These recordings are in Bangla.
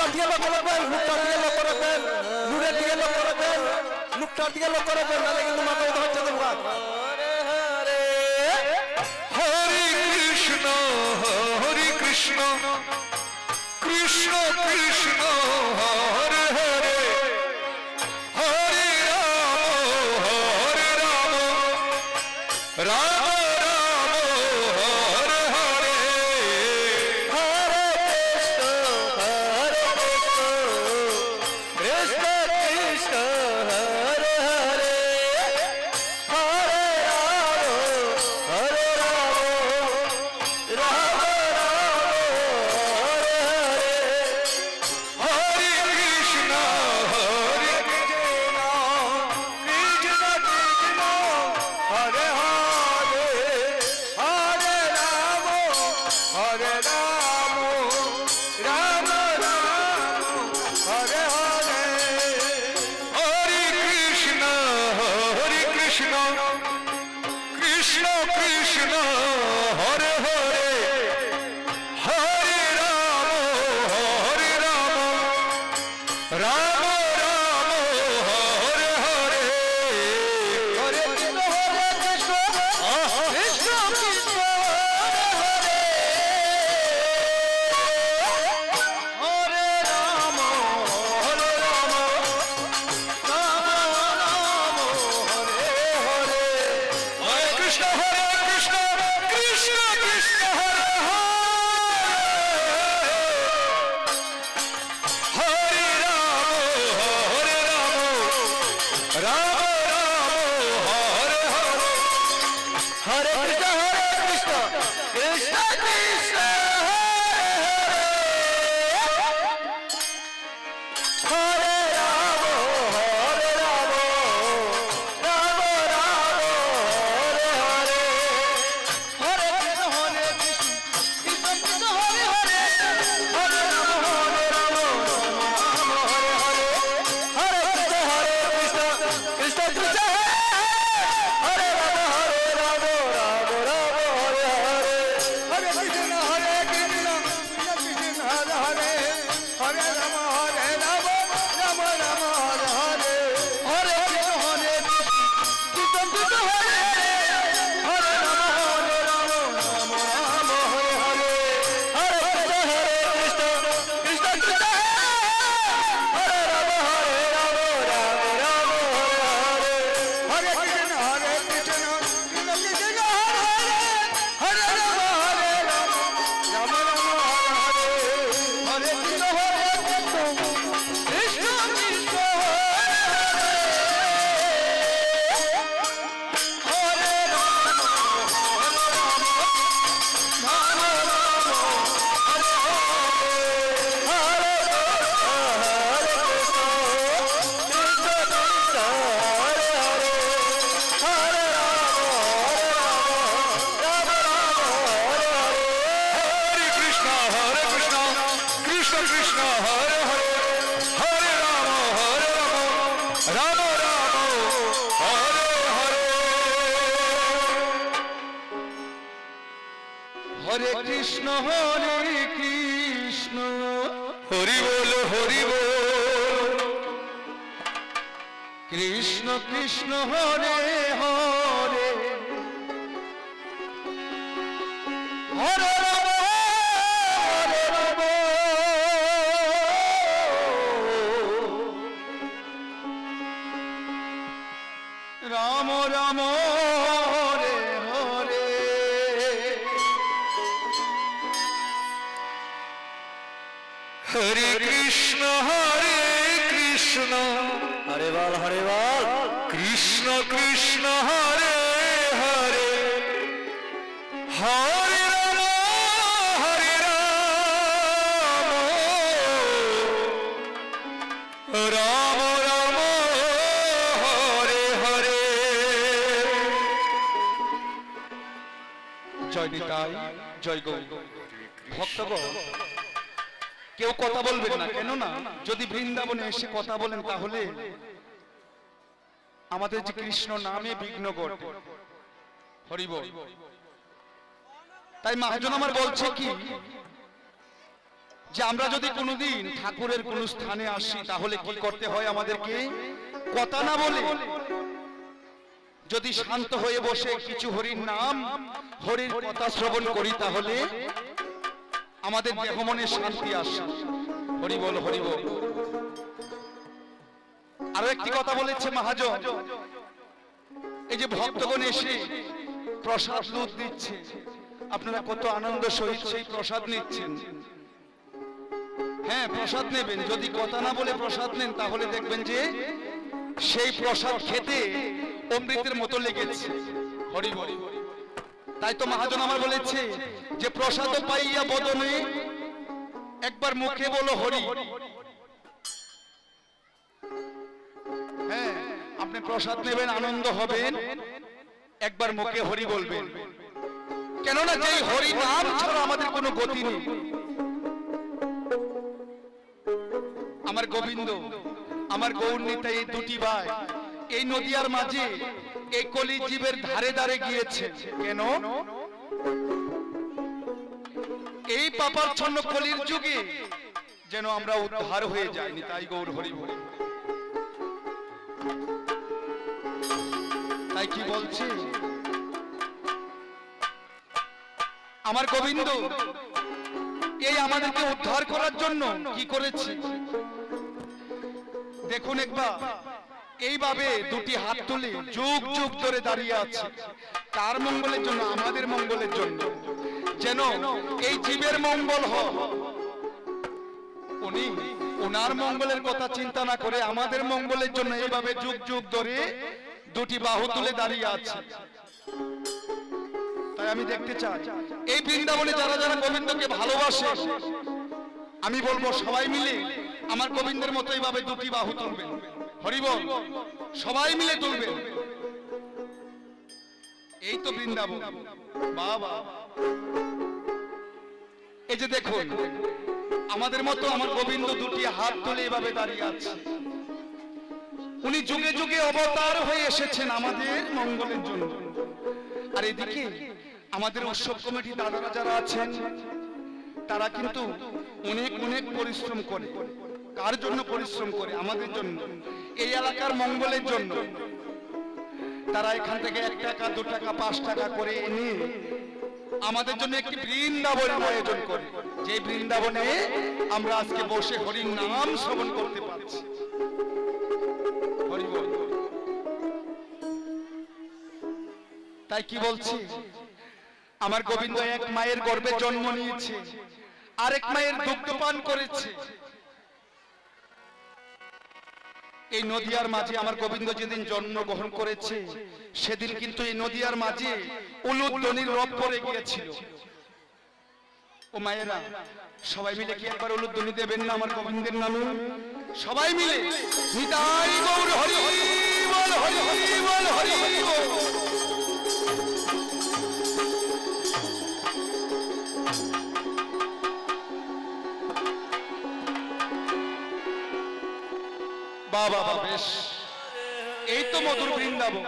মুখটার দিকে লক্ষ্য রাখবেন, মুখটার দিকে লক্ষ্য রাখবেন, নূরের দিকে লক্ষ্য রাখবেন, মুখটার দিকে লক্ষ্য রাখবেন, নাহলে কিন্তু মাথা ব্যথা হচ্ছে তোমার। হরে কৃষ্ণ হরে কৃষ্ণ কৃষ্ণ কৃষ্ণ হরে হরে হরে রাম রাম রাম হরে হরে হরে কৃষ্ণ কৃষ্ণ কৃষ্ণ হরে হরে হরে রাম রাম রাম হরে কৃষ্ণ হরে কৃষ্ণ কৃষ্ণ হরে হরে হরে রাম রাম রাম হরে হরে হরে কৃষ্ণ কৃষ্ণ কৃষ্ণ হরে হরে হরে রাম রাম রাম হরে হরে হরে কৃষ্ণ কৃষ্ণ কৃষ্ণ হরে হরে রাম রাম রাম হরে হরে হরে কৃষ্ণ কৃষ্ণ কৃষ্ণ হরে হরে হরে রাম রাম হরে হরে হরে কৃষ্ণ কৃষ্ণ কৃষ্ণ হরে রাম রাম রাম হরে হরে হরে কৃষ্ণ কৃষ্ণ কৃষ্ণ হরে হরে হরে রাম রাম হরে হরে হরে কৃষ্ণ কৃষ্ণ কৃষ্ণ হরে রাম রাম রাম হরে হরে হরে কৃষ্ণ কৃষ্ণ কৃষ্ণ হরে হরে হরে রাম রাম রাম হরে হরে হরে কৃষ্ণ কৃষ্ণ হরে হরে রাম রাম রাম হরে হরে হরে কৃষ্ণ কৃষ্ণ কৃষ্ণ হরে রাম রাম রাম হরে হরে হরে কৃষ্ণ কৃষ্ণ কৃষ্ণ কৃষ্ণ হরে হরে হরে রাম রাম রাম হরে হরে কৃষ্ণ কৃষ্ণ কৃষ্ণ হরে হরে কৃষ্ণ কৃষ্ণ কৃষ্ণ হরে হরে হরে রাম রাম রাম হরে হরে হরে কৃষ্ণ হরি বল কৃষ্ণ কৃষ্ণ হরে হরে হরে রাম রাম হরে হরে হরে কৃষ্ণ কৃষ্ণ হরে বল কৃষ্ণ কৃষ্ণ হরে হরে হরে রাম রাম হরে হরে জয় নিতাই জয় গৌ ভক্তগণ কেউ কথা বলবেন না, কেন না যদি বৃন্দাবনে এসে কথা বলেন তাহলে আমাদের যে কৃষ্ণ নামে বিঘ্ন ঘটে। হরি বল। তাই মহাজন আমার বলছে কি যে আমরা যদি কোনোদিন ঠাকুরের কোন স্থানে আসি তাহলে কি করতে হয় আমাদেরকে? কথা না বলে যদি শান্ত হয়ে বসে কিছু হরির নাম হরির কথা শ্রবণ করি তাহলে আমাদের দেহ মনে শান্তি আসে। হরি বল, হরি বল। আরো একটি কথা বলেছে মহাজন, এই যে ভক্তগণ এসে প্রসাদ দুধ দিচ্ছে, আপনারা কত আনন্দ সহিত সেই প্রসাদ নিচ্ছেন। হ্যাঁ, প্রসাদ নেবেন, যদি কথা না বলে প্রসাদ নেন তাহলে দেখবেন যে সেই প্রসাদ খেতে অমৃতের মতো লেগেছে। হরি বল। তাই তো মহাজন আমার বলেছে যে প্রসাদ পাইয়া বদনে একবার মুখে বলো হরি। হ্যাঁ, আপনি প্রসাদ নেবেন, আনন্দ হবেন, একবার মুখে হরি বলবেন। কেননা যে হরি নাম ছাড়া আমাদের কোনো গতি নেই। আমার গোবিন্দ, আমার গৌরনীতা, এই দুটি ভাই এই নদিয়ার মাঝে এই কলি জীবের ধারে ধারে গিয়েছে। কেন? এই পাপাচ্ছন্ন কলির যুগে যেন আমরা উদ্ধার হয়ে যাইনি, তাই গৌর হরি বল। তাই কি বলছে আমার গোবিন্দ? এই আমাদেরকে উদ্ধার করার জন্য কি করেছে দেখুন একবার। এইভাবে দুটি হাত তুলে যুগ যুগ ধরে দাঁড়িয়ে আছে। কার মঙ্গলের জন্য? আমাদের মঙ্গলের জন্য, যেন এই জীবের মঙ্গল হয়। উনি ওনার মঙ্গলের কথা চিন্তা না করে আমাদের মঙ্গলের জন্য এইভাবে যুগ যুগ ধরে দুটি বাহু তুলে দাঁড়িয়ে আছে। তাই আমি দেখতে চাই এই বৃন্দাবনে যারা যারা গোবিন্দকে ভালোবাসে, আমি বলবো সবাই মিলে আমার গোবিন্দের মতো এইভাবে দুটি বাহু তুলবেন। হরি বল। সবাই মিলে তুলবেন। এই তো বৃন্দাবন। বাবা, এই যে দেখুন আমাদের মতো আমার গোবিন্দ দুটি হাত তুলে এভাবে দাঁড়িয়ে আছে। উনি যুগে যুগে অবতার হয়ে এসেছেন আমাদের মঙ্গলের জন্য। আর এদিকে আমাদের উৎসব কমিটি দাদারা যারা আছেন তারা কিন্তু অনেক অনেক পরিশ্রম করে। কার জন্য পরিশ্রম করে? আমাদের জন্য, এই এলাকার মঙ্গলের জন্য। তারা এখান থেকে 1 টাকা 2 টাকা 5 টাকা করে এনে আমাদের জন্য একটি বৃন্দাবনের আয়োজন করে, যে বৃন্দাবনে আমরা আজকে বসে হরির নাম শ্রবণ করতে পারছি। হরি বল। তাই কি বলছি, আমার গোবিন্দ এক মায়ের গর্ভে জন্ম নিয়েছে, আরেক মায়ের দুগ্ধ পান করেছে। এই নদিয়ার মাঝে আমার গোবিন্দ যেদিন জন্মগ্রহণ করেছে সেদিন কিন্তু এই নদিয়ার মাঝে উলুধ্বনির রব পড়ে গিয়েছিল। ও মায়েরা, সবাই মিলে কি একবার উলুধ্বনি দেবেন না আমার গোবিন্দের নামে? সবাই মিলে নিতাই গৌর হরি বল, হরি বল, হরি বল। বাবা বেশ, এই তো মধুর বৃন্দাবন।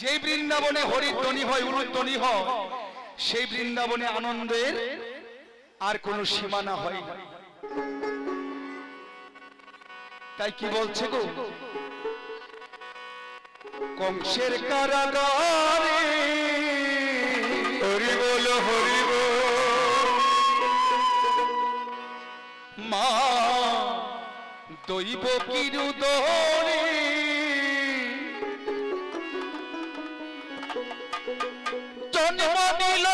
যে বৃন্দাবনে হরির ধ্বনি হয়, উলুধ্বনি হয়, সেই বৃন্দাবনে আনন্দের আর কোন সীমানা হয় না। তাই কি বলছে গো, কংসের কারাগারে হরি বল, হরি বল। মা দৈব কিরুদরে জন্ম দিল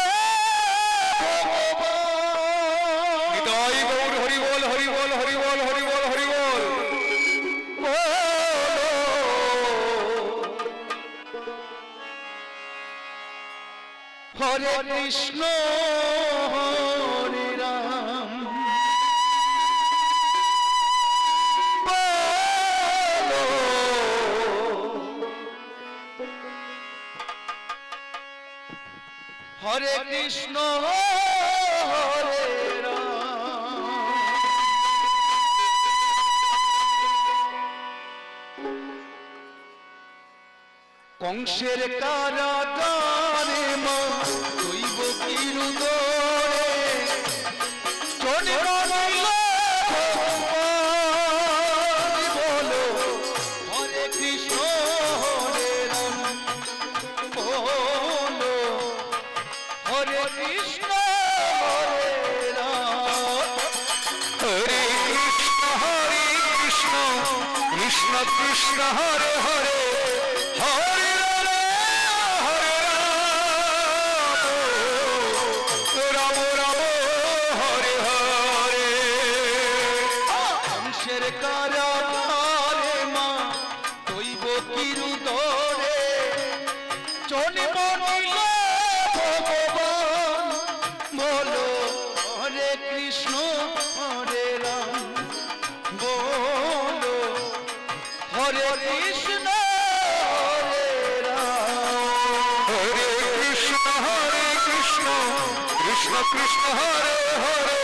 হৃদয় গৌর হরি বল, হরি বল, হরি বল, হরি বল, হরি বল। হরে কৃষ্ণ হরে রাম হরে কৃষ্ণ হরে রাম। কংসের কারাগারে মা দৈব কিরুদরে জন্ম নিল হরে কৃষ্ণ কৃষ্ণ কৃষ্ণ হরে হরে হরে রাম রাম হরে হরে। হংসের কারাগারে মা দৈব কিরুদরে জন্ম নিল ভগবান বলো হরে কৃষ্ণ হরে রাম বলো হরে কৃষ্ণ হরে রাম। হরে কৃষ্ণ কৃষ্ণ কৃষ্ণ হরে হরে